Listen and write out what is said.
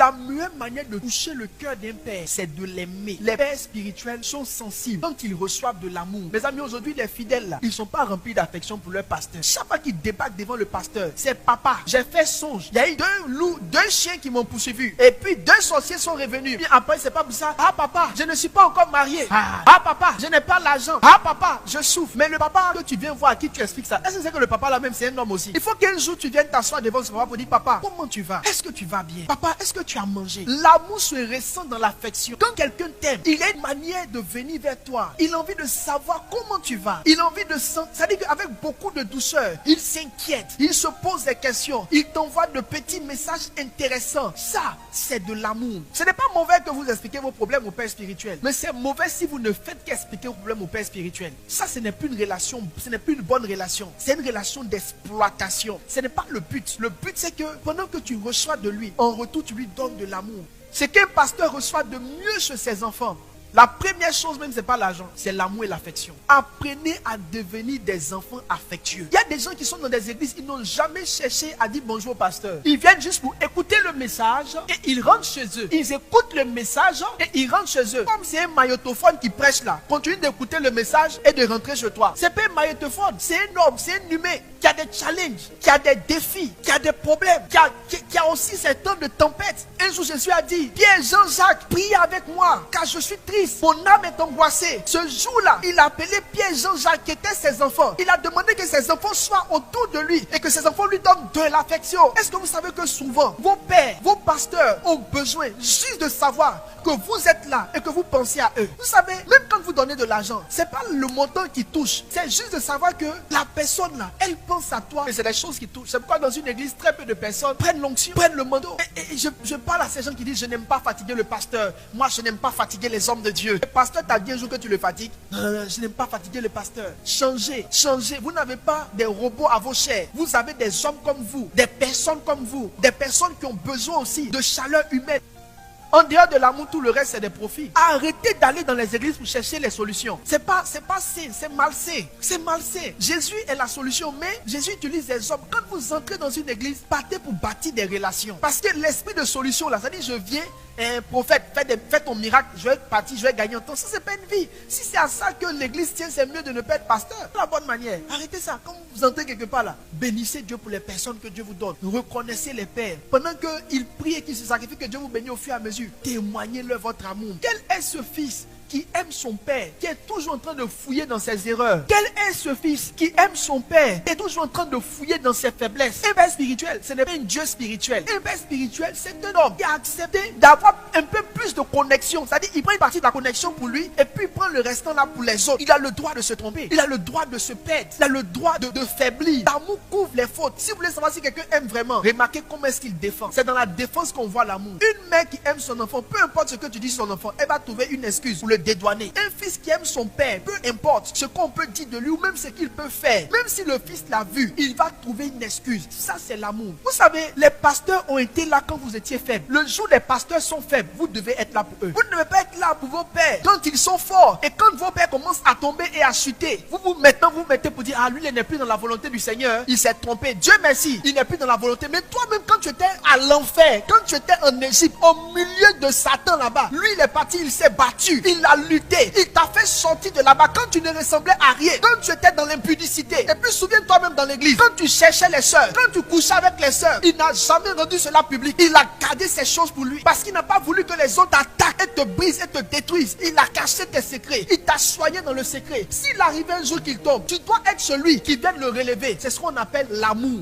La meilleure manière de toucher le cœur d'un père, c'est de l'aimer. Les pères spirituels sont sensibles quand ils reçoivent de l'amour. Mes amis, aujourd'hui, les fidèles là, ils ne sont pas remplis d'affection pour leur pasteur. Chaque fois qu'ils débarquent devant le pasteur, c'est papa. J'ai fait songe. Il y a eu 2 loups, 2 chiens qui m'ont poursuivi. Et puis 2 sorciers sont revenus. Puis après, c'est pas pour ça. Ah papa, je ne suis pas encore marié. Ah papa, je n'ai pas l'argent. Ah papa, je souffre. Mais le papa que tu viens voir, à qui tu expliques ça, est-ce que c'est que le papa là même, c'est un homme aussi? Il faut qu'un jour tu viennes t'asseoir devant ce papa pour dire, papa, comment tu vas? Est-ce que tu vas bien? Papa, est-ce que tu as mangé? L'amour se ressent dans l'affection. Quand quelqu'un t'aime, il a une manière de venir vers toi. Il a envie de savoir comment tu vas. Il a envie de sentir. C'est-à-dire qu'avec beaucoup de douceur, il s'inquiète. Il se pose des questions. Il t'envoie de petits messages intéressants. Ça, c'est de l'amour. Ce n'est pas mauvais que vous expliquez vos problèmes au père spirituel. Mais c'est mauvais si vous ne faites qu'expliquer vos problèmes au père spirituel. Ça, ce n'est plus une relation. Ce n'est plus une bonne relation. C'est une relation d'exploitation. Ce n'est pas le but. Le but, c'est que pendant que tu reçois de lui, en retour, tu lui donnes de l'amour. Ce qu'un pasteur reçoit de mieux chez ses enfants, la première chose même, c'est pas l'argent, c'est l'amour et l'affection. Apprenez à devenir des enfants affectueux. Il y a des gens qui sont dans des églises, ils n'ont jamais cherché à dire bonjour au pasteur. Ils viennent juste pour écouter le message et ils rentrent chez eux. Ils écoutent le message et ils rentrent chez eux. Comme c'est un magnétophone qui prêche là. Continue d'écouter le message et de rentrer chez toi. C'est pas un magnétophone, c'est un homme, c'est un humain qui a des challenges, qui a des défis, qui a des problèmes, qui a aussi ces temps de tempête. Un jour, Jésus a dit, Pierre, Jean-Jacques, priez avec moi, car je suis triste. Mon âme est angoissée. Ce jour-là, il a appelé Pierre, Jean-Jacques, qui étaient ses enfants. Il a demandé que ses enfants soient autour de lui et que ses enfants lui donnent de l'affection. Est-ce que vous savez que souvent, vos pères, vos pasteurs ont besoin juste de savoir que vous êtes là et que vous pensez à eux. Vous savez, même quand vous donnez de l'argent, c'est pas le montant qui touche. C'est juste de savoir que la personne là, elle pense à toi. Et c'est des choses qui touchent. C'est pourquoi dans une église, très peu de personnes prennent l'onction, prennent le manteau. Et je parle à ces gens qui disent, je n'aime pas fatiguer le pasteur. Moi, je n'aime pas fatiguer les hommes de Dieu. Le pasteur t'a dit un jour que tu le fatigues. Je n'aime pas fatiguer le pasteur. Changez, changez. Vous n'avez pas des robots à vos chairs. Vous avez des hommes comme vous, des personnes comme vous, des personnes qui ont besoin aussi de chaleur humaine. En dehors de l'amour, tout le reste, c'est des profits. Arrêtez d'aller dans les églises pour chercher les solutions. C'est pas sain, c'est malsain. C'est malsain. Jésus est la solution, mais Jésus utilise des hommes. Quand vous entrez dans une église, partez pour bâtir des relations. Parce que l'esprit de solution, là, ça dit, je viens, prophète, fais ton miracle, je vais partir, je vais gagner en temps. Ça, c'est pas une vie. Si c'est à ça que l'église tient, c'est mieux de ne pas être pasteur. C'est la bonne manière. Arrêtez ça. Quand vous entrez quelque part là, bénissez Dieu pour les personnes que Dieu vous donne. Reconnaissez les pères. Pendant qu'ils prient et qu'ils se sacrifient, que Dieu vous bénisse au fur et à mesure. Témoignez-leur votre amour. Quel est ce fils qui aime son père, qui est toujours en train de fouiller dans ses erreurs? Quel est ce fils qui aime son père, qui est toujours en train de fouiller dans ses faiblesses? Un père spirituel, ce n'est pas un Dieu spirituel. Un père spirituel, c'est un homme qui a accepté d'avoir un peu plus de connexion. C'est-à-dire, il prend une partie de la connexion pour lui et puis il prend le restant là pour les autres. Il a le droit de se tromper. Il a le droit de se perdre. Il a le droit de faiblir. L'amour couvre les fautes. Si vous voulez savoir si quelqu'un aime vraiment, remarquez comment est-ce qu'il défend. C'est dans la défense qu'on voit l'amour. Une mère qui aime son enfant, peu importe ce que tu dis sur son enfant, elle va trouver une excuse pour le dédouaner. Un fils qui aime son père, peu importe ce qu'on peut dire de lui ou même ce qu'il peut faire, même si le fils l'a vu, il va trouver une excuse. Ça, c'est l'amour. Vous savez, les pasteurs ont été là quand vous étiez faibles. Le jour où les pasteurs sont faibles, vous devez être là pour eux. Vous ne devez pas être là pour vos pères quand ils sont forts. Et quand vos pères commencent à tomber et à chuter, vous mettez pour dire, ah, lui, il n'est plus dans la volonté du Seigneur. Il s'est trompé. Dieu merci, il n'est plus dans la volonté. Mais toi-même, quand tu étais à l'enfer, quand tu étais en Égypte, au milieu de Satan là-bas, lui, il est parti, il s'est battu, il a lutté, il t'a fait sortir de là-bas quand tu ne ressemblais à rien, quand tu étais dans l'impudicité. Et puis souviens-toi même dans l'église, quand tu cherchais les sœurs, quand tu couchais avec les sœurs, il n'a jamais rendu cela public. Il a gardé ces choses pour lui parce qu'il n'a pas voulu que les autres t'attaquent et te brisent et te détruisent. Il a caché tes secrets, il t'a soigné dans le secret. S'il arrivait un jour qu'il tombe, tu dois être celui qui vient le relever. C'est ce qu'on appelle l'amour.